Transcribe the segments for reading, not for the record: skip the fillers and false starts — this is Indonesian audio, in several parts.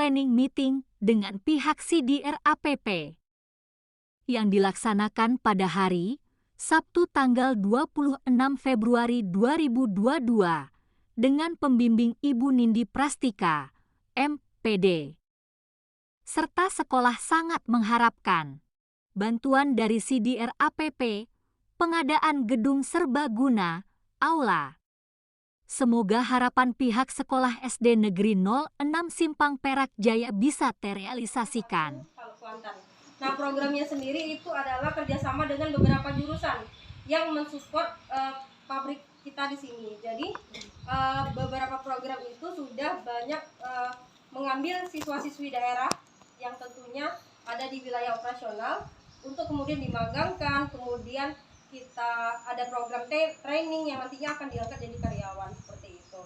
planning meeting dengan pihak CDR-APP yang dilaksanakan pada hari Sabtu tanggal 26 Februari 2022 dengan pembimbing Ibu Nindi Prastika, MPD. Serta sekolah sangat mengharapkan bantuan dari CDR-APP pengadaan gedung serbaguna, aula. Semoga harapan pihak sekolah SD Negeri 06 Simpang Perak Jaya bisa terrealisasikan. Nah, programnya sendiri itu adalah kerjasama dengan beberapa jurusan yang mensupport pabrik kita di sini. Jadi beberapa program itu sudah banyak mengambil siswa-siswi daerah yang tentunya ada di wilayah operasional untuk kemudian dimagangkan, kemudian kita ada program training yang nantinya akan diangkat jadi karyawan seperti itu.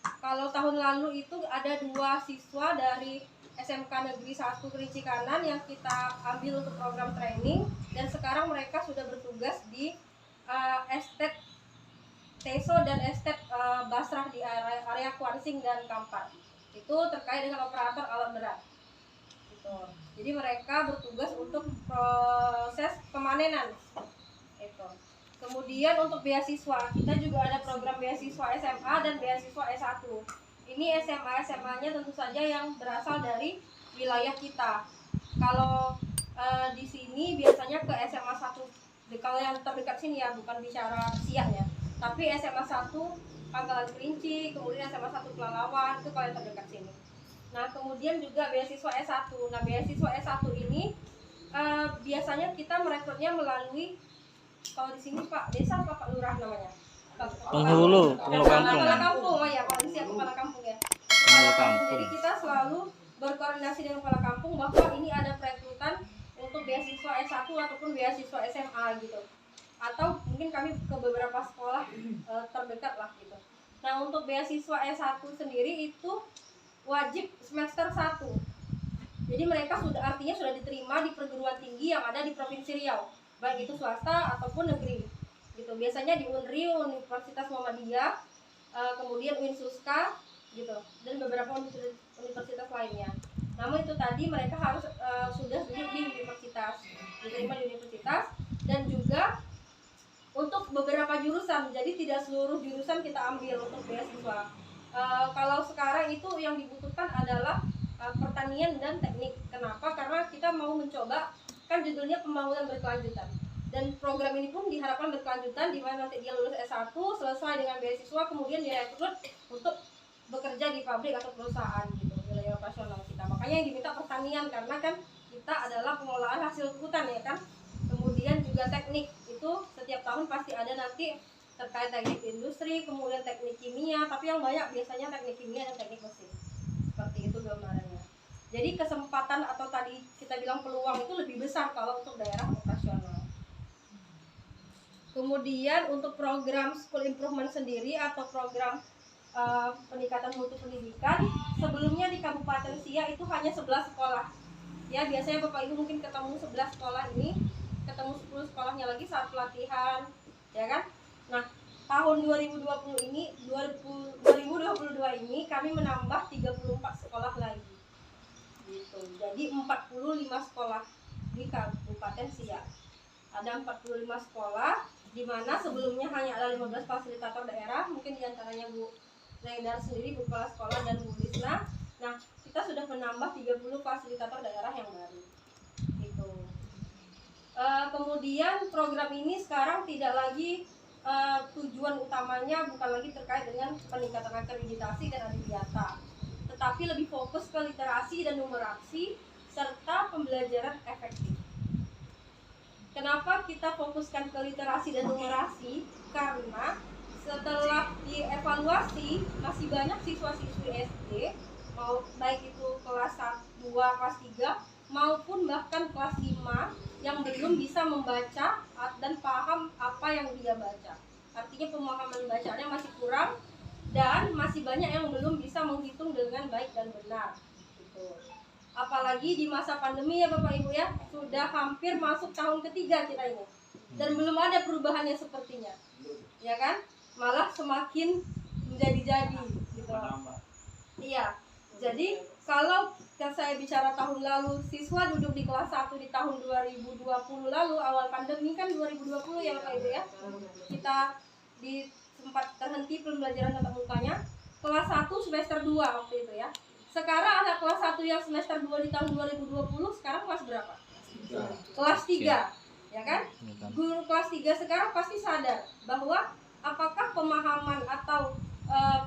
Kalau tahun lalu itu ada 2 siswa dari SMK Negeri 1 Kerinci Kanan yang kita ambil untuk program training, dan sekarang mereka sudah bertugas di estet Teso dan estet Basrah di area Kuansing dan Kampar. Itu terkait dengan operator alat berat. Gitu. Jadi mereka bertugas untuk proses pemanenan. Itu. Kemudian untuk beasiswa, kita juga ada program beasiswa SMA dan beasiswa S1. Ini SMA-nya tentu saja yang berasal dari wilayah kita. Kalau di sini biasanya ke SMA 1, kalau yang terdekat sini ya, bukan bicara Siak ya, tapi SMA 1 Pangkalan Kerinci, kemudian SMA 1 Pelalawan, itu kalau yang terdekat sini. Nah, kemudian juga beasiswa S1. Nah, beasiswa S1 ini biasanya kita merekrutnya melalui, kalau di sini Pak Desa apa Pak Lurah namanya? Penghulu kampung. Kepala kampung, oh ya, kalau siap kepala kampung ya. Kepala kampung. Jadi kita selalu berkoordinasi dengan kepala kampung bahwa ini ada perekrutan untuk beasiswa S1 ataupun beasiswa SMA gitu. Atau mungkin kami ke beberapa sekolah terdekat lah gitu. Nah, untuk beasiswa S1 sendiri itu wajib semester 1. Jadi mereka artinya sudah diterima di perguruan tinggi yang ada di Provinsi Riau, baik itu swasta ataupun negeri. Gitu. Biasanya di UNRI, Universitas Muhammadiyah, kemudian UINSUSKA gitu, dan beberapa universitas lainnya. Namun itu tadi mereka harus sudah duduk di universitas, diterima di universitas, dan juga untuk beberapa jurusan. Jadi tidak seluruh jurusan kita ambil untuk beasiswa. Kalau sekarang itu yang dibutuhkan adalah pertanian dan teknik. Kenapa? Karena kita mau mencoba, kan judulnya pembangunan berkelanjutan. Dan program ini pun diharapkan berkelanjutan, di mana nanti dia lulus S1, selesai dengan beasiswa, kemudian dia rekrut untuk bekerja di pabrik atau perusahaan gitu, wilayah operasional kita. Makanya yang diminta pertanian, karena kan kita adalah pengelolaan hasil hutan ya kan. Kemudian juga teknik, itu setiap tahun pasti ada nanti terkait teknik industri, kemudian teknik kimia, tapi yang banyak biasanya teknik kimia dan teknik mesin. Seperti itu gambarannya. Jadi kesempatan atau tadi kita bilang peluang itu lebih besar kalau untuk daerah operasional. Kemudian untuk program school improvement sendiri atau program peningkatan mutu pendidikan, sebelumnya di Kabupaten Siak itu hanya 11 sekolah. Ya, biasanya Bapak Ibu mungkin ketemu 11 sekolah ini, ketemu 10 sekolahnya lagi saat pelatihan, ya kan? Nah, tahun 2022 ini kami menambah 34 sekolah lagi. Gitu. Jadi 45 sekolah di Kabupaten Siak. Ada 45 sekolah, di mana sebelumnya hanya ada 15 fasilitator daerah, mungkin diantaranya Bu Reidar sendiri, Bu Kepala Sekolah, dan Bu Lisna. Nah, kita sudah menambah 30 fasilitator daerah yang baru. Gitu. Kemudian program ini sekarang tidak lagi tujuan utamanya bukan lagi terkait dengan peningkatan akreditasi dan adiwiata, tetapi lebih fokus ke literasi dan numerasi serta pembelajaran efektif. Kenapa kita fokuskan ke literasi dan numerasi? Karena setelah dievaluasi masih banyak siswa-siswi SD, baik itu kelas 2, kelas 3 maupun bahkan kelas 5 yang belum bisa membaca dan paham apa yang dia baca. Artinya pemahaman bacaannya masih kurang dan masih banyak yang belum bisa menghitung dengan baik dan benar. Gitu. Apalagi di masa pandemi ya Bapak Ibu ya, sudah hampir masuk tahun ketiga kita ini, dan belum ada perubahannya sepertinya, ya kan? Malah semakin menjadi-jadi gitu. Iya. Jadi kalau saya bicara tahun lalu, siswa duduk di kelas 1 di tahun 2020 lalu, awal pandemi kan 2020 ya Bapak Ibu ya. Kita sempat terhenti pembelajaran tatap mukanya. Kelas 1 semester 2 waktu itu ya. Sekarang ada kelas 1 yang semester 2 di tahun 2020, sekarang kelas berapa? Kelas 3, ya kan? Guru kelas 3 sekarang pasti sadar bahwa apakah pemahaman atau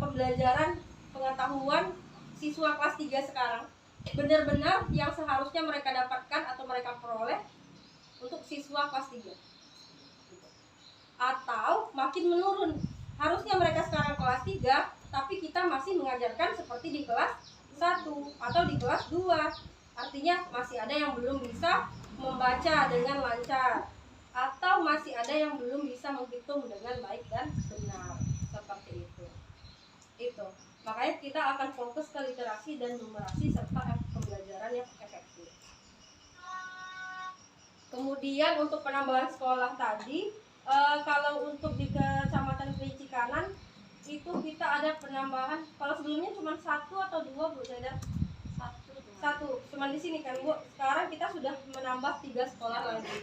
pembelajaran pengetahuan siswa kelas 3 sekarang benar-benar yang seharusnya mereka dapatkan atau mereka peroleh untuk siswa kelas 3, atau makin menurun. Harusnya mereka sekarang kelas 3, tapi kita masih mengajarkan seperti di kelas 1 atau di kelas 2. Artinya masih ada yang belum bisa membaca dengan lancar, atau masih ada yang belum bisa menghitung dengan baik dan benar. Seperti itu. Makanya kita akan fokus ke literasi dan numerasi serta pembelajaran yang efektif. Kemudian untuk penambahan sekolah tadi, kalau untuk di Kecamatan Kerinci Kanan itu kita ada penambahan. Kalau sebelumnya cuma 1 atau 2 Bu, saya ada satu. Cuma di sini kan Bu. Sekarang kita sudah menambah 3 sekolah lagi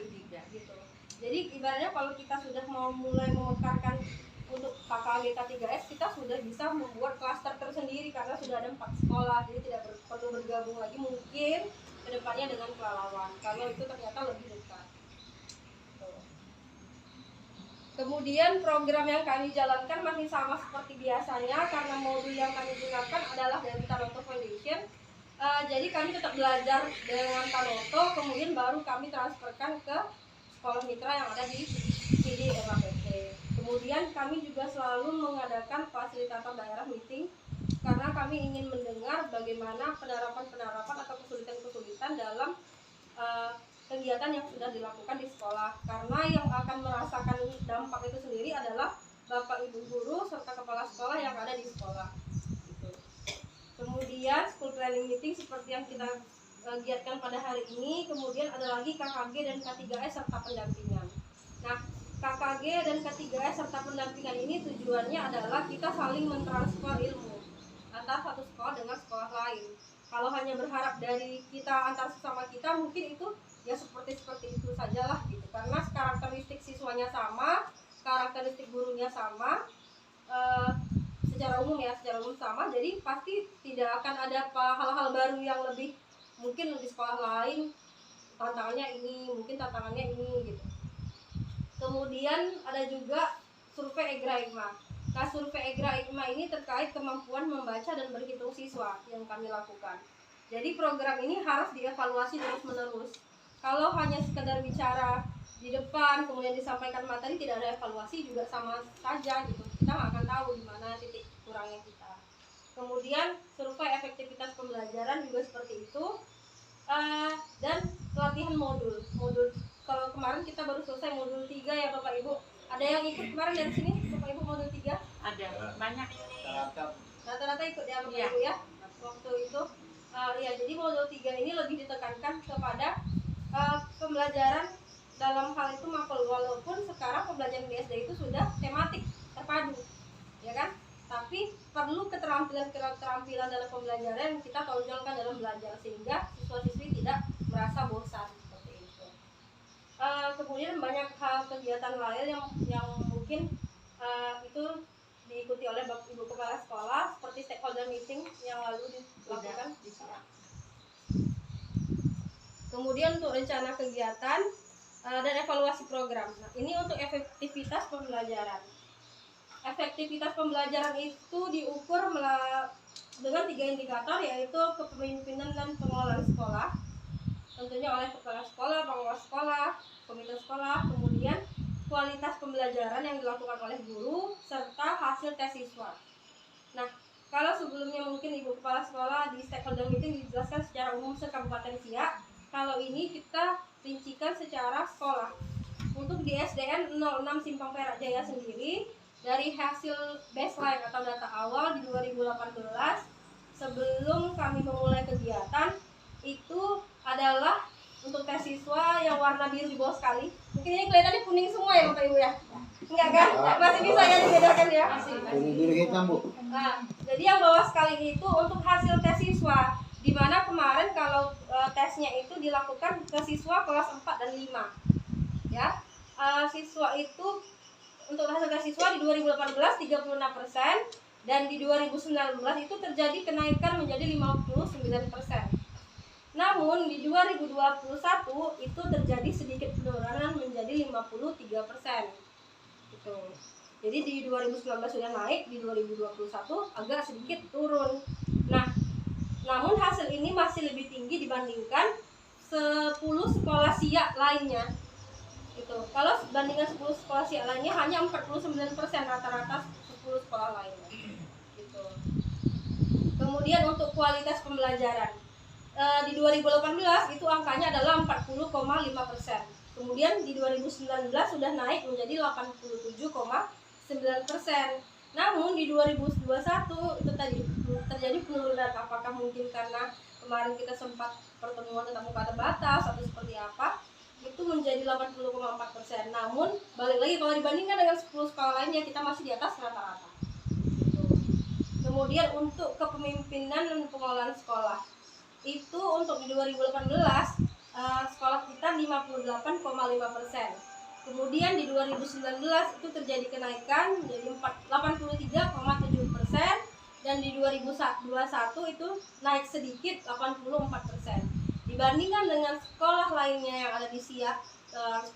gitu. Jadi ibaratnya kalau kita sudah mau mulai memekarkan untuk KKG K3S, kita sudah bisa membuat klaster tersendiri karena sudah ada 4 sekolah. Jadi tidak perlu bergabung lagi mungkin kedepannya dengan Pelalawan kalau itu ternyata lebih dekat. Kemudian program yang kami jalankan masih sama seperti biasanya karena modul yang kami gunakan adalah dari Tanoto Foundation. Jadi kami tetap belajar dengan Tanoto, kemudian baru kami transferkan ke sekolah mitra yang ada di PD MAPT. Kemudian kami juga selalu mengadakan fasilitator daerah meeting karena kami ingin mendengar bagaimana penerapan atau kesulitan-kesulitan dalam kegiatan yang sudah dilakukan di sekolah, karena yang akan merasakan dampak itu sendiri adalah Bapak Ibu guru serta kepala sekolah yang ada di sekolah gitu. Kemudian school planning meeting seperti yang kita giatkan pada hari ini. Kemudian ada lagi KKG dan K3S serta pendampingan. Nah, KKG dan K3S serta pendampingan ini tujuannya adalah kita saling mentransfer ilmu antara satu sekolah dengan sekolah lain. Kalau hanya berharap dari kita antar sesama kita, mungkin itu ya seperti itu sajalah gitu. Karena karakteristik siswanya sama, karakteristik gurunya sama, secara umum sama. Jadi pasti tidak akan ada hal-hal baru yang lebih mungkin di sekolah lain tantangannya ini, mungkin tantangannya ini gitu. Kemudian ada juga survei EGRA-IGMA. Nah, survei EGRA-IGMA ini terkait kemampuan membaca dan berhitung siswa yang kami lakukan. Jadi program ini harus dievaluasi terus-menerus. Kalau hanya sekedar bicara di depan kemudian disampaikan materi tidak ada evaluasi juga sama saja gitu. Kita nggak akan tahu di mana titik kurangnya kita. Kemudian survei efektivitas pembelajaran juga seperti itu. Dan pelatihan modul. Kalau kemarin kita baru selesai modul 3 ya Bapak Ibu. Ada yang ikut kemarin dari sini Bapak Ibu modul 3? Ada, banyak. Rata-rata ikut ya Bapak Ibu ya. Waktu itu ya, jadi modul 3 ini lebih ditekankan kepada pembelajaran dalam hal itu mapel, walaupun sekarang pembelajaran di SD itu sudah tematik terpadu, ya kan? Tapi perlu keterampilan dalam pembelajaran yang kita tonjolkan dalam belajar sehingga siswa-siswi tidak merasa bosan seperti itu. Kemudian banyak hal kegiatan lain yang mungkin itu diikuti oleh Bapak Ibu Kepala Sekolah seperti stakeholder meeting yang lalu dilakukan di sini. Kemudian untuk rencana kegiatan dan evaluasi program. Nah, ini untuk efektivitas pembelajaran. Efektivitas pembelajaran itu diukur dengan 3 indikator, yaitu kepemimpinan dan pengelolaan sekolah. Tentunya oleh kepala sekolah, pengelola sekolah, komite sekolah, kemudian kualitas pembelajaran yang dilakukan oleh guru, serta hasil tes siswa. Nah, kalau sebelumnya mungkin Ibu Kepala Sekolah di stakeholder meeting dijelaskan secara umum se-Kabupaten Siak, kalau ini kita rincikan secara sekolah. Untuk di SDN 06 Simpang Perak Jaya sendiri, dari hasil baseline atau data awal di 2018 sebelum kami memulai kegiatan itu adalah untuk tes siswa yang warna biru di bawah sekali. Mungkin ini kelihatannya kuning semua ya Bapak Ibu ya? Enggak kan? Masih bisa ya dibedakan ya? Masih. Biru hitam Bu. Nah, jadi yang bawah sekali itu untuk hasil tes siswa Dimana kemarin kalau tesnya itu dilakukan ke siswa kelas 4 dan 5 ya. Siswa itu untuk hasil tes siswa di 2018 36% dan di 2019 itu terjadi kenaikan menjadi 59%. Namun di 2021 itu terjadi sedikit penurunan menjadi 53%. Gitu. Jadi di 2019 sudah naik, di 2021 agak sedikit turun. Nah, namun hasil ini masih lebih tinggi dibandingkan 10 sekolah siak lainnya. Gitu. Kalau bandingkan 10 sekolah siak lainnya hanya 49% rata-rata 10 sekolah lainnya. Gitu. Kemudian untuk kualitas pembelajaran di 2018 itu angkanya adalah 40,5%. Kemudian di 2019 sudah naik menjadi 87,9%. Namun di 2021 itu tadi terjadi penurunan. Apakah mungkin karena kemarin kita sempat pertemuan tetap muka terbatas atau seperti apa? Itu menjadi 80,4%. Namun balik lagi kalau dibandingkan dengan 10 sekolah lainnya kita masih di atas rata-rata. Kemudian untuk kepemimpinan dan pengelolaan sekolah itu untuk di 2018 sekolah kita 58,5%. Kemudian di 2019 itu terjadi kenaikan menjadi 83,7% dan di 2021 itu naik sedikit 84%. Dibandingkan dengan sekolah lainnya yang ada di Siak,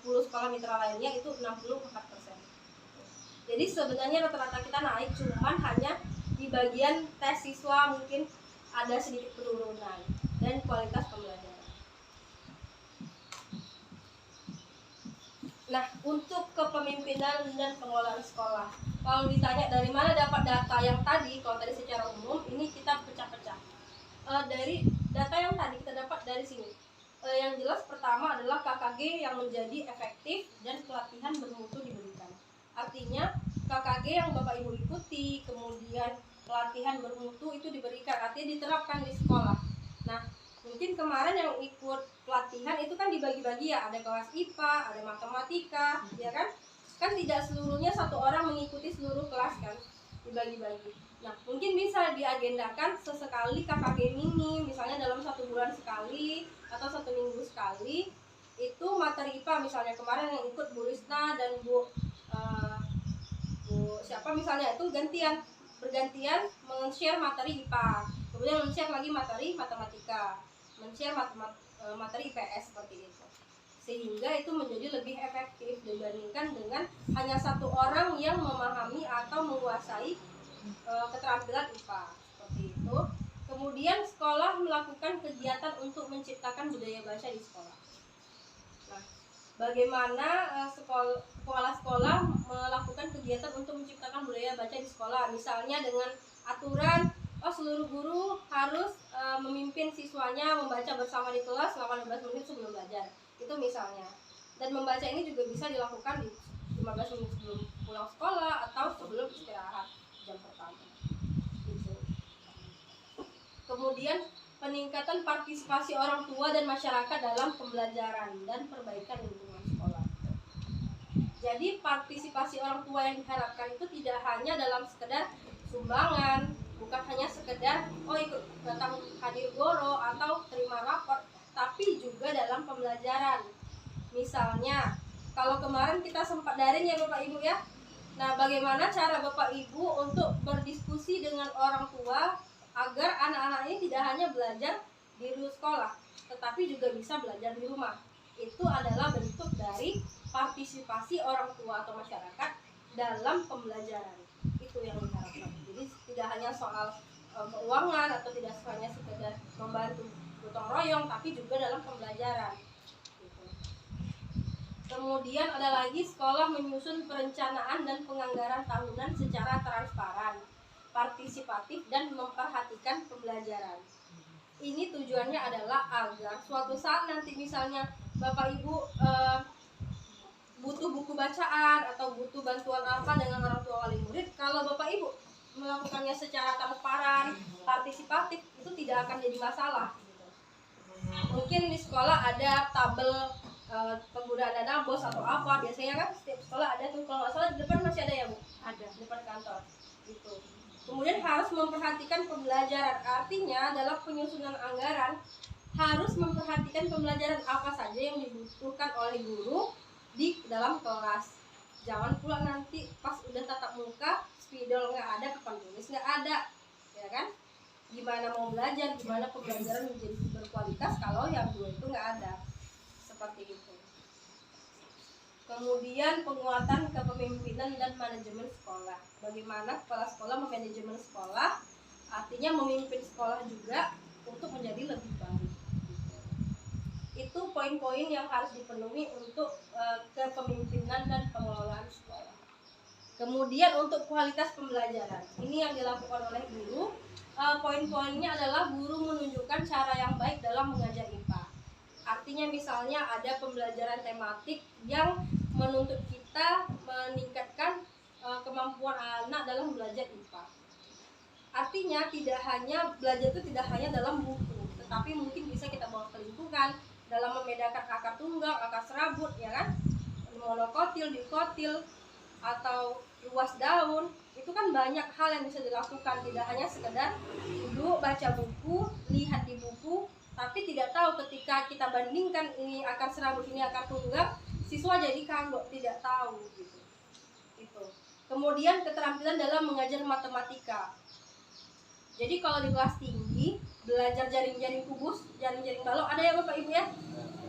10 sekolah mitra lainnya itu 64%. Jadi sebenarnya rata-rata kita naik, cuman hanya di bagian tes siswa mungkin ada sedikit penurunan dan kualitas pembelajaran. Nah, untuk kepemimpinan dan pengelolaan sekolah, kalau ditanya dari mana dapat data yang tadi, kalau tadi secara umum, ini kita pecah-pecah. Dari data yang tadi kita dapat dari sini. Yang jelas pertama adalah KKG yang menjadi efektif dan pelatihan bermutu diberikan. Artinya KKG yang Bapak Ibu ikuti, kemudian pelatihan bermutu itu diberikan, artinya diterapkan di sekolah. Nah, mungkin kemarin yang ikut pelatihan itu kan dibagi-bagi ya, ada kelas IPA, ada matematika, ya kan? Kan tidak seluruhnya satu orang mengikuti seluruh kelas kan, dibagi-bagi. Nah, mungkin bisa diagendakan sesekali KKG mini, misalnya dalam 1 bulan sekali atau 1 minggu sekali. Itu materi IPA misalnya kemarin yang ikut Bu Risna dan Bu siapa misalnya itu bergantian men-share materi IPA, kemudian men-share lagi materi matematika, men-share materi IPS seperti itu, sehingga itu menjadi lebih efektif dibandingkan dengan hanya satu orang yang memahami atau menguasai keterampilan IPA seperti itu. Kemudian sekolah melakukan kegiatan untuk menciptakan budaya baca di sekolah. Nah, bagaimana kepala sekolah melakukan kegiatan untuk menciptakan budaya baca di sekolah, misalnya dengan aturan seluruh guru harus memimpin siswanya membaca bersama di kelas 18 menit sebelum belajar, itu misalnya. Dan membaca ini juga bisa dilakukan di 15 menit sebelum pulang sekolah atau sebelum istirahat jam pertama gitu. Kemudian peningkatan partisipasi orang tua dan masyarakat dalam pembelajaran dan perbaikan lingkungan sekolah. Jadi partisipasi orang tua yang diharapkan itu tidak hanya dalam sekedar sumbangan, bukan hanya sekedar ikut datang hadir goro atau terima rapor, tapi juga dalam pembelajaran. Misalnya kalau kemarin kita sempat daring ya Bapak Ibu ya. Nah, bagaimana cara Bapak Ibu untuk berdiskusi dengan orang tua agar anak-anak ini tidak hanya belajar di sekolah, tetapi juga bisa belajar di rumah. Itu adalah bentuk dari partisipasi orang tua atau masyarakat dalam pembelajaran. Itu yang diharapkan. Jadi tidak hanya soal keuangan atau tidak hanya sekedar membantu gotong royong, tapi juga dalam pembelajaran. Kemudian ada lagi sekolah menyusun perencanaan dan penganggaran tahunan secara transparan, partisipatif, dan memperhatikan pembelajaran. Ini tujuannya adalah agar suatu saat nanti misalnya Bapak Ibu butuh buku bacaan atau butuh bantuan apa dengan orang tua wali murid, kalau Bapak Ibu melakukannya secara transparan, partisipatif, itu tidak akan jadi masalah. Mungkin di sekolah ada tabel penggunaan dana bos atau apa, biasanya kan setiap sekolah ada tuh, kalau nggak salah di depan masih ada ya Bu? Ada di depan kantor gitu. Kemudian harus memperhatikan pembelajaran, artinya dalam penyusunan anggaran harus memperhatikan pembelajaran apa saja yang dibutuhkan oleh guru di dalam kelas. Jangan pula nanti pas udah tatap muka spidol nggak ada, papan tulis nggak ada, ya kan? Gimana mau belajar, gimana pembelajaran menjadi berkualitas kalau yang dua itu nggak ada, seperti itu. Kemudian penguatan kepemimpinan dan manajemen sekolah. Bagaimana kepala sekolah memanajemen sekolah, artinya memimpin sekolah juga untuk menjadi lebih baik. Itu poin-poin yang harus dipenuhi untuk kepemimpinan dan pengelolaan sekolah. Kemudian untuk kualitas pembelajaran, ini yang dilakukan oleh guru. Poin-poinnya adalah guru menunjukkan cara yang baik dalam mengajar IPA. Artinya misalnya ada pembelajaran tematik yang menuntut kita meningkatkan kemampuan anak dalam belajar IPA. Artinya tidak hanya belajar itu tidak hanya dalam buku, tetapi mungkin bisa kita bawa ke lingkungan dalam membedakan akar tunggal, akar serabut, ya kan, monokotil, dikotil, atau luas daun. Itu kan banyak hal yang bisa dilakukan, tidak hanya sekedar duduk baca buku, lihat di buku, tapi tidak tahu ketika kita bandingkan ini akar serabut, ini akar tunggal, siswa jadi kagok, tidak tahu gitu. Itu. Kemudian keterampilan dalam mengajar matematika. Jadi kalau di kelas tinggi belajar jaring-jaring kubus, jaring-jaring balok, ada ya Bapak Ibu ya?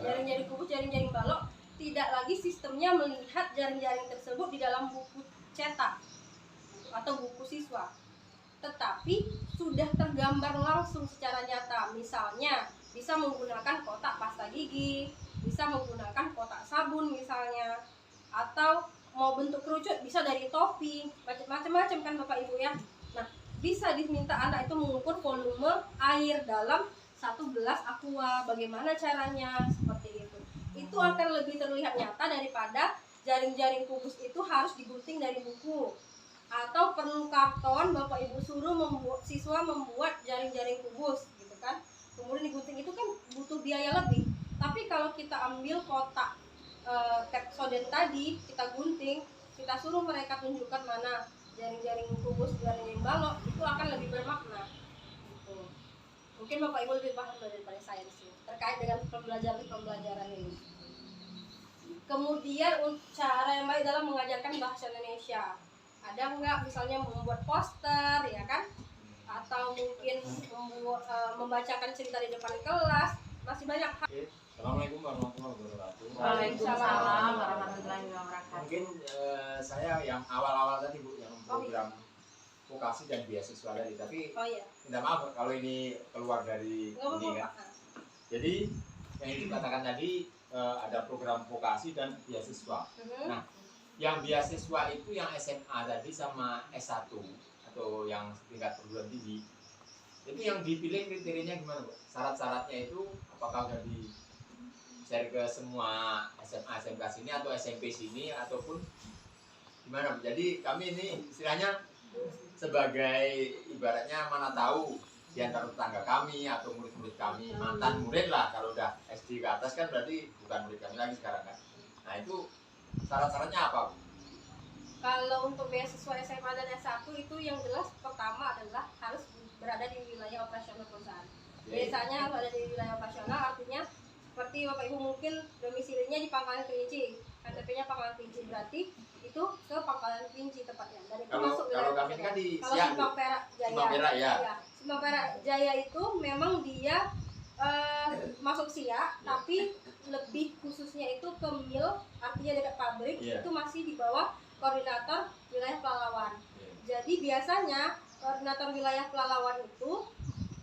Jaring-jaring kubus, jaring-jaring balok, tidak lagi sistemnya melihat jaring-jaring tersebut di dalam buku cetak atau buku siswa, tetapi sudah tergambar langsung secara nyata. Misalnya bisa menggunakan kotak pasta gigi, bisa menggunakan kotak sabun misalnya, atau mau bentuk kerucut bisa dari topi, macam-macam kan Bapak Ibu ya. Nah, bisa diminta anak itu mengukur volume air dalam satu gelas aqua, bagaimana caranya, seperti itu. Itu akan lebih terlihat nyata daripada jaring-jaring kubus itu harus digunting dari buku, atau perlu karton, Bapak Ibu suruh siswa membuat jaring-jaring kubus gitu kan, kemudian digunting, itu kan butuh biaya lebih. Tapi kalau kita ambil kotak Pepsodent tadi, kita gunting, kita suruh mereka tunjukkan mana jaring-jaring kubus, jaring-jaring balok, itu akan lebih bermakna gitu. Mungkin Bapak Ibu lebih paham daripada saya sih terkait dengan pembelajaran ini. Kemudian cara yang baik dalam mengajarkan bahasa Indonesia, ada nggak misalnya membuat poster, ya kan, atau mungkin membacakan cerita di depan kelas, masih banyak hal. Assalamualaikum warahmatullahi wabarakatuh. Waalaikumsalam warahmatullahi wabarakatuh. Mungkin saya yang awal-awal tadi Bu, yang program vokasi dan beasiswa tadi, tapi minta maaf kalau ini keluar dari ini kan. Jadi yang dikatakan tadi ada program vokasi dan beasiswa. Nah, yang beasiswa itu yang SMA tadi sama S1 atau yang tingkat perguruan tinggi, itu yang dipilih kriterianya gimana Bu? Syarat-syaratnya itu apakah udah di-share ke semua SMA SMK sini atau SMP sini ataupun gimana Bu? Jadi kami ini istilahnya sebagai ibaratnya mana tahu di antara tetangga kami atau murid-murid kami, mantan murid lah, kalau udah SD ke atas kan berarti bukan murid kami lagi sekarang kan. Nah itu syarat-syaratnya apa Bu? Kalau untuk beasiswa SMA dan S1 itu yang jelas pertama adalah harus berada di wilayah operasional perusahaan. Biasanya kalau ada di wilayah operasional artinya seperti Bapak Ibu mungkin domisilinya di Pangkalan Kerinci, KTP-nya Pangkalan Kerinci, berarti itu ke Pangkalan Kerinci tepatnya. Dan itu masuk kalau kami kan di kalau Siak, Simpang Perak Jaya. Simpang Perak ya. Simpang Perak Jaya itu memang dia masuk Siak, tapi lebih khususnya itu ke mil, artinya dekat pabrik, itu masih di bawah koordinator wilayah Pelalawan. Jadi biasanya koordinator wilayah Pelalawan itu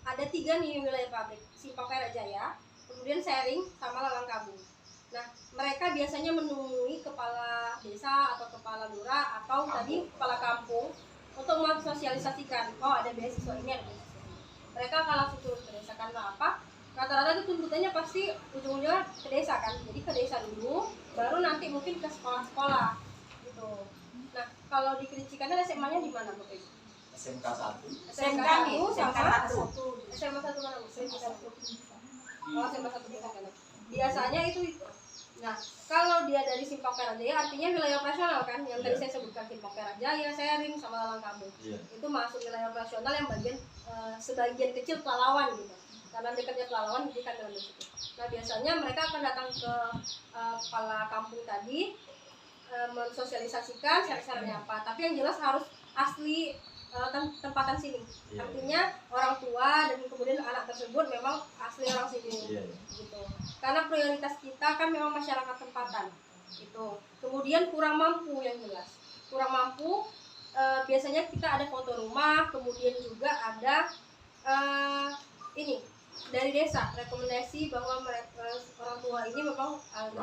ada 3 nih wilayah pabrik, Simpang Perak Jaya, kemudian Sharing sama Lalang Kabung. Nah, mereka biasanya menemui kepala desa atau kepala lurah atau tadi kepala kampung untuk mensosialisasikan, oh ada beasiswa ini, ada beasiswa ini. Mereka akan langsung turun ke desa, karena apa? Rata-rata itu tuntutannya pasti ujung-ujungnya ke desa kan, jadi ke desa dulu, baru nanti mungkin ke sekolah-sekolah gitu. Nah, kalau di Kerinci ada SMA-nya di mana Bapak Ibu? SMK 1. SMK 1 sama SMA 1 mana? SMK 1. Oh, SMA 1 biasanya itu Nah, kalau dia dari Simpang Perak Jaya, artinya wilayah operasional kan, yang tadi saya sebutkan Simpang Perak Jaya, Sering, sama Lalang Kabung. Itu masuk wilayah operasional yang bagian sebagian kecil Pelalawan gitu. Karena dekatnya Pelalawan, jadi kan dalam situ. Nah, biasanya mereka akan datang ke kepala kampung tadi, mensosialisasikan syarat-syaratnya apa. Tapi yang jelas harus asli tempatan sini. Artinya orang tua dan kemudian anak tersebut memang asli orang sini. Gitu. Karena prioritas kita kan memang masyarakat tempatan. Gitu. Kemudian kurang mampu yang jelas. Kurang mampu biasanya kita ada foto rumah, kemudian juga ada ini dari desa rekomendasi bahwa mereka, orang tua ini memang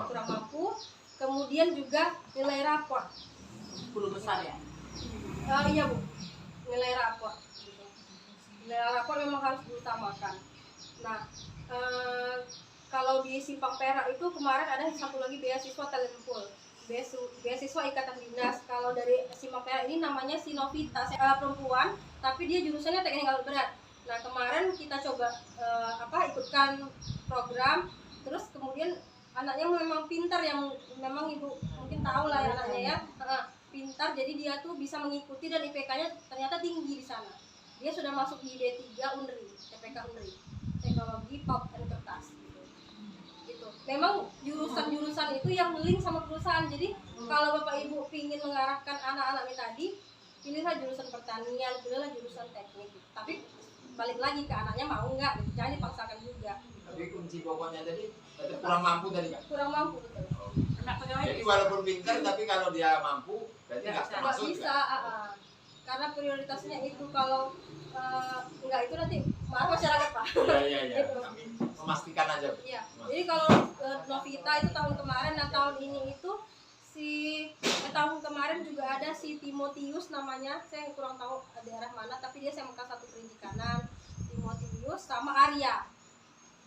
kurang mampu. Kemudian juga nilai rapor 10 besar ya? Iya Bu, nilai rapor gitu. Nilai rapor memang harus diutamakan. Nah, kalau di Simpang Perak itu kemarin ada satu lagi beasiswa talent pool, beasiswa ikatan dinas. Kalau dari Simpang Perak ini namanya Sinovita, perempuan, tapi dia jurusannya teknik alat berat. Nah, kemarin kita coba ikutkan program, terus kemudian anaknya memang pintar, yang memang ibu mungkin tahu lah ya anaknya ya, pintar, jadi dia tuh bisa mengikuti dan IPK-nya ternyata tinggi di sana. Dia sudah masuk di D3 UNRI, TPK UNRI, teknologi pulp and kertas. Gitu. Memang jurusan-jurusan itu yang link sama perusahaan. Jadi kalau Bapak Ibu ingin mengarahkan anak-anak ini tadi, pilihlah jurusan pertanian, pilihlah jurusan teknik. Tapi balik lagi ke anaknya mau nggak, gitu. Jangan dipaksakan juga. Tapi kunci pokoknya tadi kurang mampu tadi Kak? Kurang mampu betul. Jadi walaupun pintar tapi kalau dia mampu berarti nggak termasuk bisa, karena prioritasnya itu. Kalau nggak itu nanti marah masyarakat Pak. Iya. Gitu. Kami memastikan aja. Iya. Jadi kalau Novita itu tahun kemarin, nah tahun ini itu tahun kemarin juga ada si Timotius namanya, saya kurang tahu daerah mana, tapi dia SMK 1 Perikanan. Timotius sama Arya.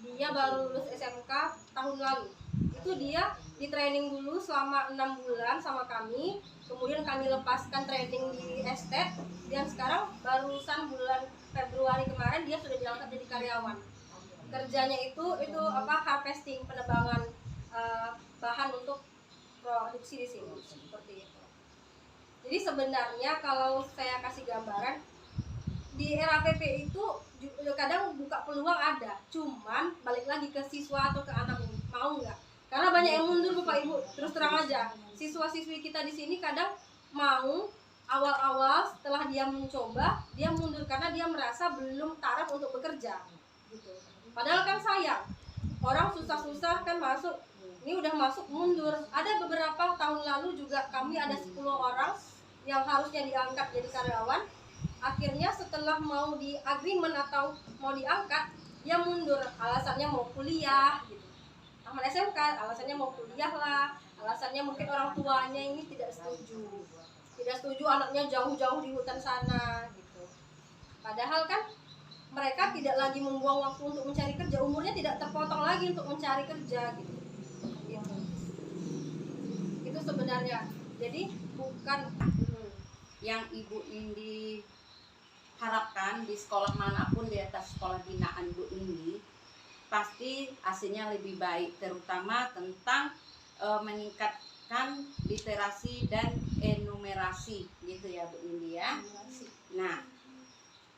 Dia baru lulus SMK tahun lalu. Itu dia di training dulu selama 6 bulan sama kami, kemudian kami lepaskan training di estet, dan sekarang barusan bulan Februari kemarin dia sudah diangkat jadi karyawan. Kerjanya itu harvesting, penebangan bahan untuk produksi di sini, seperti itu. Jadi sebenarnya kalau saya kasih gambaran, di RAPP itu kadang buka peluang ada, cuman balik lagi ke siswa atau ke anak ini mau nggak. Karena banyak yang mundur Bapak Ibu, terus terang aja. Siswa-siswi kita di sini kadang mau, awal-awal setelah dia mencoba, dia mundur karena dia merasa belum taraf untuk bekerja. Gitu. Padahal kan sayang, orang susah-susah kan masuk, ini udah masuk mundur. Ada beberapa tahun lalu juga kami ada 10 orang yang harusnya diangkat jadi karyawan. Akhirnya setelah mau di agreement atau mau diangkat, dia mundur. Alasannya mau kuliah gitu. Taman SMK, alasannya mau kuliah lah, alasannya mungkin orang tuanya ini tidak setuju anaknya jauh-jauh di hutan sana gitu. Padahal kan mereka tidak lagi membuang waktu untuk mencari kerja, umurnya tidak terpotong lagi untuk mencari kerja gitu. Itu sebenarnya. Jadi bukan yang Ibu Indi harapkan di sekolah manapun di atas sekolah binaan Bu Indi, pasti hasilnya lebih baik, terutama tentang meningkatkan literasi dan enumerasi gitu ya Bu Indi ya. Nah,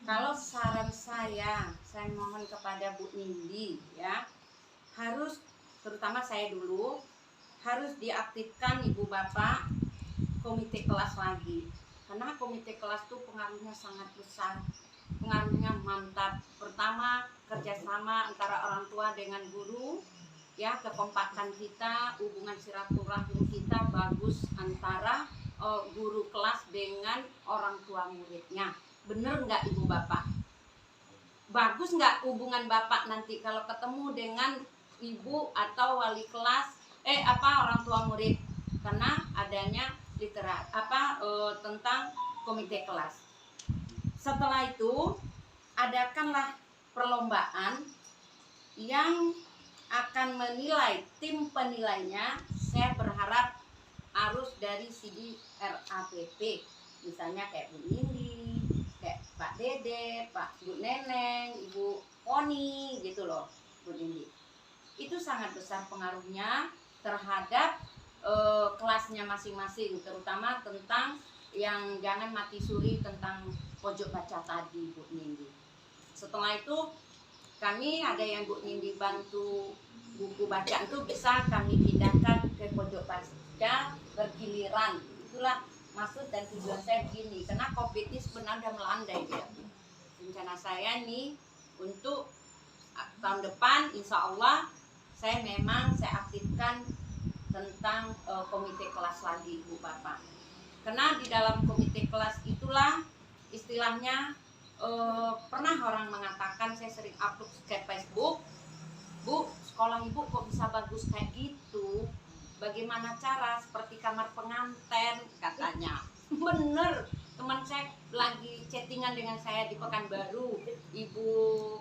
kalau saran saya mohon kepada Bu Indi ya, harus, terutama saya dulu, harus diaktifkan Ibu Bapak komite kelas lagi. Karena komite kelas itu pengaruhnya sangat besar, pengaruhnya mantap. Pertama, kerjasama antara orang tua dengan guru, ya, kekompakan kita, hubungan silaturahim kita bagus antara guru kelas dengan orang tua muridnya. Bener nggak Ibu Bapak? Bagus nggak hubungan Bapak nanti kalau ketemu dengan ibu atau wali kelas, orang tua murid, karena adanya tentang komite kelas. Setelah itu adakanlah perlombaan yang akan menilai, tim penilainya saya berharap harus dari segi RAPP, misalnya kayak Bu Indi, kayak Pak Dede, Bu Neneng, Ibu Poni gitu loh Bu Indi. Itu sangat besar pengaruhnya terhadap kelasnya masing-masing, terutama tentang yang jangan mati suri tentang pojok baca tadi Bu Nindi. Setelah itu kami ada yang Bu Nindi bantu buku bacaan itu bisa kami pindahkan ke pojok baca bergiliran. Itulah maksud dan tujuan saya begini, karena COVID ini sebenarnya melandai dia. Rencana saya nih untuk tahun depan insya Allah saya aktifkan tentang komite kelas lagi Bu Bapak. Karena di dalam komite kelas itulah istilahnya pernah orang mengatakan, saya sering upload ke Facebook, Bu, sekolah ibu kok bisa bagus kayak gitu, bagaimana cara seperti kamar pengantin katanya. Bener, teman saya lagi chattingan dengan saya di Pekanbaru, ibu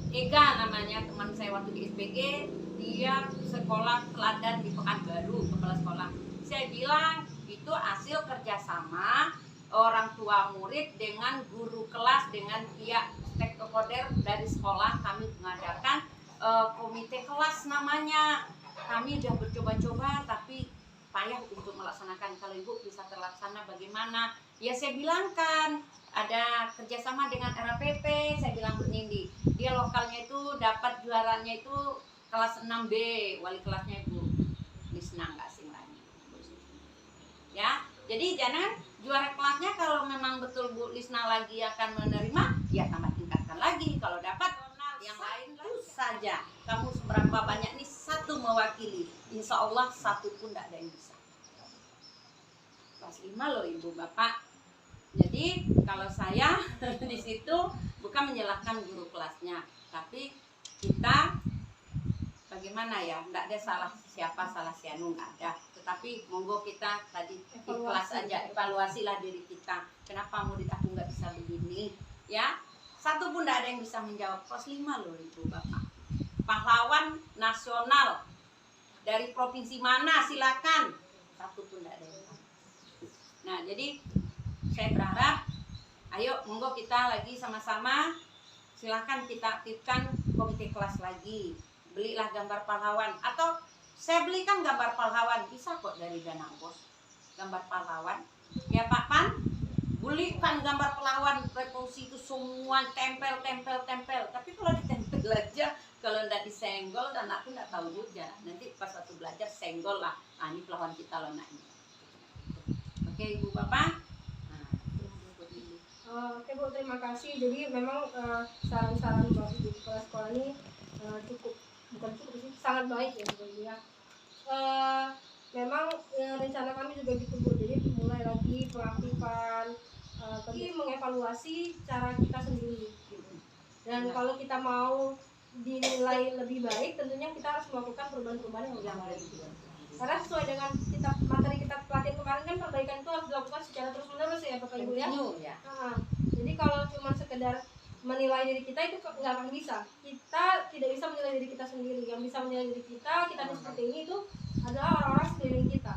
Ega namanya, teman saya waktu di SPG, dia sekolah teladan di Pekanbaru, kepala sekolah. Saya bilang itu hasil kerjasama orang tua murid dengan guru kelas, dengan pihak stakeholder dari sekolah. Kami mengadakan komite kelas namanya. Kami sudah bercoba-coba tapi payah untuk melaksanakan. Kalau ibu bisa terlaksana bagaimana? Ya saya bilangkan ada kerjasama dengan RAPP. Saya bilang Bu Nindi, dia lokalnya itu dapat juaranya itu kelas 6B, wali kelasnya Ibu Lisna, nggak asing lagi ya. Jadi jangan juara kelasnya, kalau memang betul Bu Lisna lagi akan menerima, ya tambah tingkatkan lagi. Kalau dapat yang lain saja, kamu seberapa banyak nih, satu mewakili, insya Allah satu pun tidak ada yang bisa. Kelas 5 loh Ibu Bapak. Jadi kalau saya di situ bukan menyalahkan guru kelasnya, tapi kita bagaimana ya, tidak ada salah siapa, salah sianu, nggak ada. Tetapi monggo kita tadi ikhlas aja, evaluasilah diri kita. Kenapa murid aku nggak bisa begini? Ya, satu pun tidak ada yang bisa menjawab. Kelas 5 loh Ibu Bapak. Pahlawan nasional dari provinsi mana silakan, satu pun tidak ada yang tahu. Nah jadi saya berharap, ayo monggo kita lagi sama-sama, silahkan kita aktifkan komite kelas lagi. Belilah gambar pahlawan, atau saya belikan gambar pahlawan, bisa kok dari dana bos. Gambar pahlawan, ya Pak Pan, belikan gambar pahlawan revolusi itu semua, tempel. Tapi kalau ditempel aja, kalau tidak disenggol, dan aku tidak tahu juga. Nanti pas waktu belajar senggol lah. Nah ini pahlawan kita loh nak ini. Oke Ibu Bapak. Oke Bu, terima kasih. Jadi memang saran-saran Bapak Ibu kepala sekolah ini sangat baik ya Bu ya. Memang rencana kami juga gitu Bu. Jadi mulai lagi pengaktifan, mengevaluasi cara kita sendiri. Gitu. Dan kalau kita mau dinilai lebih baik, tentunya kita harus melakukan perubahan-perubahan yang lebih baik. Karena sesuai dengan materi kita pelatihan kemarin kan, perbaikan itu harus dilakukan secara terus-menerus ya Bapak Ibu ya. Jadi kalau cuma sekedar menilai diri kita itu nggak akan bisa. Kita tidak bisa menilai diri kita sendiri. Yang bisa menilai diri kita seperti ini itu adalah orang-orang sekeliling kita.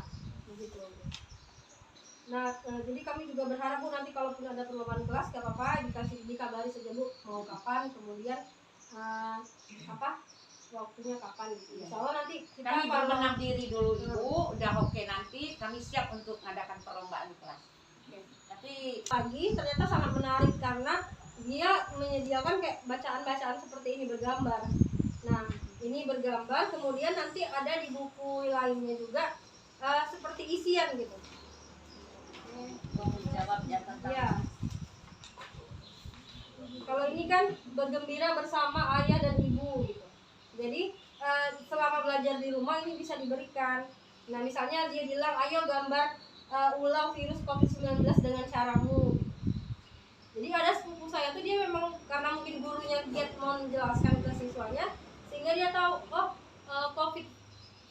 Begitu. Nah, jadi kami juga berharap Bu, nanti kalaupun ada perlombaan kelas nggak apa-apa, dikabari saja Bu mau kapan, kemudian waktunya kapan gitu. Insya Allah nanti kita kami berbenah diri dulu Ibu, udah oke, nanti kami siap untuk mengadakan perlombaan kelas. Tapi pagi ternyata sangat menarik karena dia menyediakan kayak bacaan-bacaan seperti ini bergambar. Nah ini bergambar, kemudian nanti ada di buku lainnya juga seperti isian gitu. jawab Ya. Kalau ini kan bergembira bersama ayah dan ibu gitu. Jadi selama belajar di rumah ini bisa diberikan. Nah misalnya dia bilang, ayo gambar ulang virus COVID-19 dengan caramu. Jadi ada sepupu saya tuh, dia memang karena mungkin gurunya giat mau menjelaskan ke siswanya, sehingga dia tahu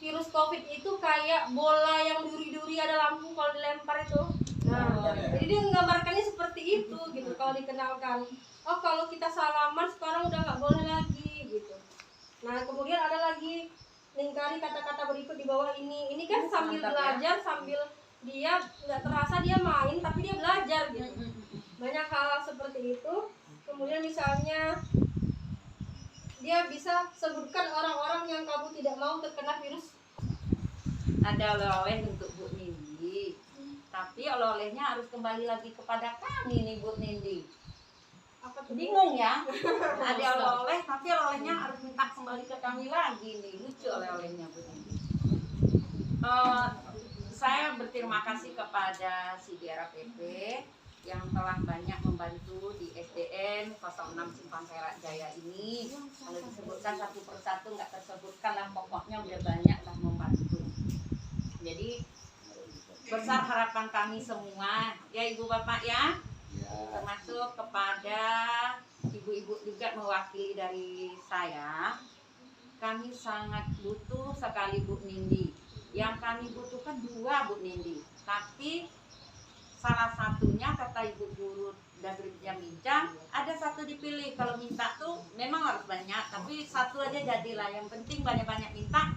virus COVID itu kayak bola yang duri-duri ada lampu kalau dilempar itu. Nah, jadi dia menggambarkannya seperti itu gitu. Kalau dikenalkan, oh kalau kita salaman sekarang udah nggak boleh lagi gitu. Nah kemudian ada lagi lingkari kata-kata berikut di bawah ini. Ini kan sambil belajar, sambil dia nggak terasa dia main, tapi dia belajar gitu. Banyak hal seperti itu. Kemudian misalnya dia bisa sebutkan orang-orang yang kamu tidak mau terkena virus? Ada oleh-oleh untuk Bu Nindi, tapi oleh-olehnya harus kembali lagi kepada kami nih Bu Nindi. Apa tuh? Bingung ya? Ada oleh-oleh, tapi oleh-olehnya harus minta kembali ke kami lagi nih. Lucu oleh-olehnya Bu Nindi. Saya berterima kasih kepada CDRAPP yang telah banyak membantu di SDN 06 Simpang Perak Jaya ini. Kalau disebutkan satu persatu nggak tersebutkan lah, pokoknya udah banyak lah membantu. Jadi besar harapan kami semua ya Ibu Bapak ya, termasuk kepada ibu-ibu juga mewakili dari saya. Kami sangat butuh sekali Bu Nindi. Yang kami butuhkan 2 Bu Nindi, tapi salah satunya kata Ibu Guru dan bincang-bincang, ada 1 dipilih. Kalau minta tuh memang harus banyak, tapi 1 aja jadilah. Yang penting banyak-banyak minta,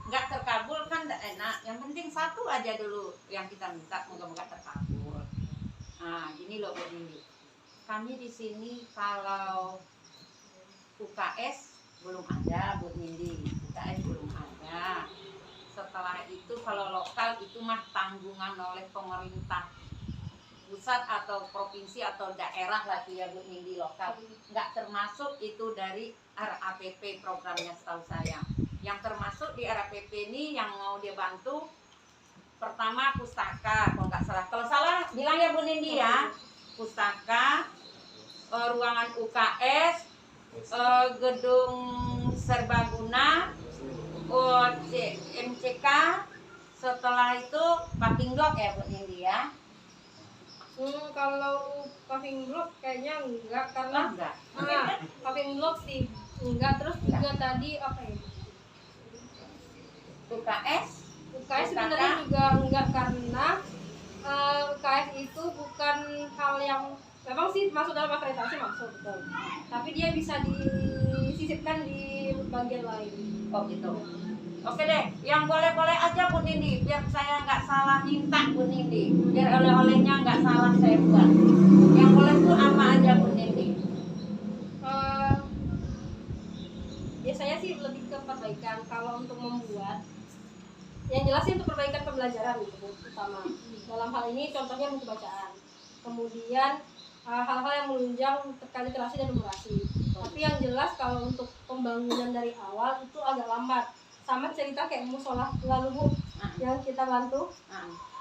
nggak terkabul kan nggak enak. Yang penting 1 aja dulu yang kita minta, moga-moga terkabul. Nah, gini loh Bu Nindi. Kami di sini kalau UKS belum ada Bu Nindi, UKS belum ada. Setelah itu kalau lokal itu mah tanggungan oleh pemerintah pusat atau provinsi atau daerah lagi ya Bu Nindi, lokal. Nggak termasuk itu dari RAPP programnya setahu saya. Yang termasuk di RAPP ini yang mau dia bantu pertama pustaka kalau nggak salah. Kalau salah bilang ya Bu Nindi ya. Pustaka, ruangan UKS, gedung serbaguna, MCK, setelah itu paving block ya Bu Nindi ya. Kalau paving block kayaknya enggak, karena Enggak. paving block sih enggak. Terus juga tadi apa ya? UKS sebenarnya juga enggak, karena UKS itu bukan hal yang memang sih masuk dalam akreditasi, masuk betul. Tapi dia bisa disisipkan di bagian lain. Oh gitu. Oke deh, yang boleh-boleh aja Bu Nindi, biar saya nggak salah minta Bu Nindi, biar oleh-olehnya nggak salah saya buat. Yang boleh tuh apa aja Bu Nindi? Biasanya sih lebih ke perbaikan. Kalau untuk membuat, yang jelas sih untuk perbaikan pembelajaran itu utama. Dalam hal ini contohnya buku bacaan. Kemudian hal-hal yang menunjang terkait literasi dan numerasi. Tapi yang jelas kalau untuk pembangunan dari awal itu agak lambat. Sama cerita kayak musola lalu Bu yang kita bantu,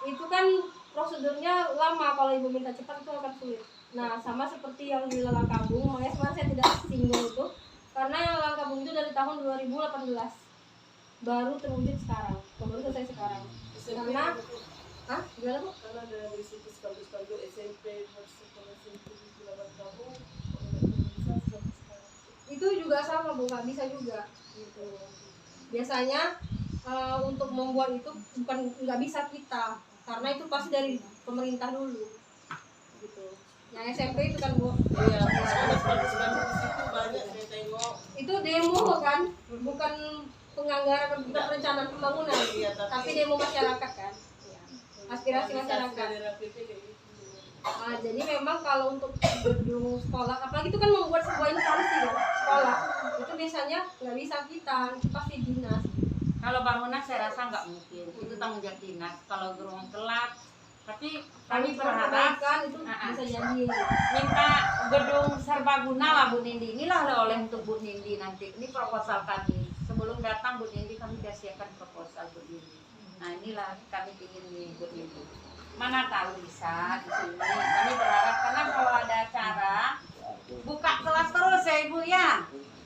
itu kan prosedurnya lama. Kalau Ibu minta cepat itu akan sulit. Nah, sama seperti yang di Langkabung, makanya sebenarnya saya tidak singgung itu, karena yang Langkabung itu dari tahun 2018 baru terwujud sekarang, baru selesai sekarang. Karena gimana Bu? Karena dari situ spanduk-spanduk SMP sekolah SMP di Langkabung itu juga sama Bu, nggak bisa juga gitu. Biasanya untuk membuat itu bukan nggak bisa kita, karena itu pasti dari pemerintah dulu gitu. Yang SMP itu kan Bu, iya, spanduk-spanduk di situ banyak saya tengok. itu demo kan, bukan penganggaran, bukan perencanaan pembangunan, Iya, tapi demo masyarakat kan, aspirasi masyarakat. Jadi memang kalau untuk gedung sekolah, apalagi itu kan membuat sebuah instansi ya, sekolah itu biasanya nggak bisa kita, itu pasti dinas. Kalau bangunan saya rasa nggak mungkin, itu tanggung jawab dinas. Kalau ruang kelas, tapi kami berharap kan itu bisa jadi. minta gedung serbaguna lah Bu Nindi. Inilah oleh untuk Bu Nindi nanti. Ini proposal kami. Sebelum datang Bu Nindi kami sudah siapkan proposal Bu Nindi. Nah inilah kami ingin nih Bu Nindi. Mana tahu bisa di sini. Kami berharap karena kalau ada acara buka kelas terus ya Ibu ya.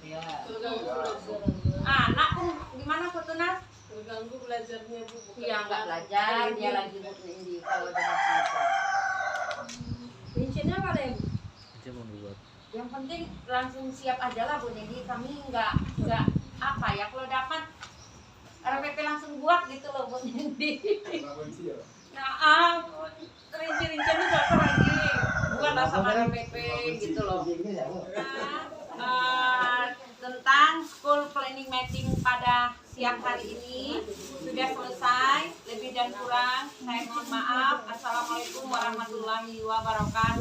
Iya. Terganggu belajar. Anak pun gimana Kutunas? Terganggu belajarnya Bu. Iya nggak belajar, dia lagi Bu Nindi kalau udah ngajar. Bensinnya apa deh Bu? Aja mau dibuat. Yang penting langsung siap aja lah Bu Nindi. Kami nggak apa ya, kalau dapat RPP langsung buat gitu loh Bu Nindi. Nah, rinci-rinciannya nggak lagi buat sama RPP gitu loh. Nah, tentang school planning meeting pada siang hari ini sudah selesai. Lebih dan kurang saya mohon maaf. Assalamualaikum warahmatullahi wabarakatuh.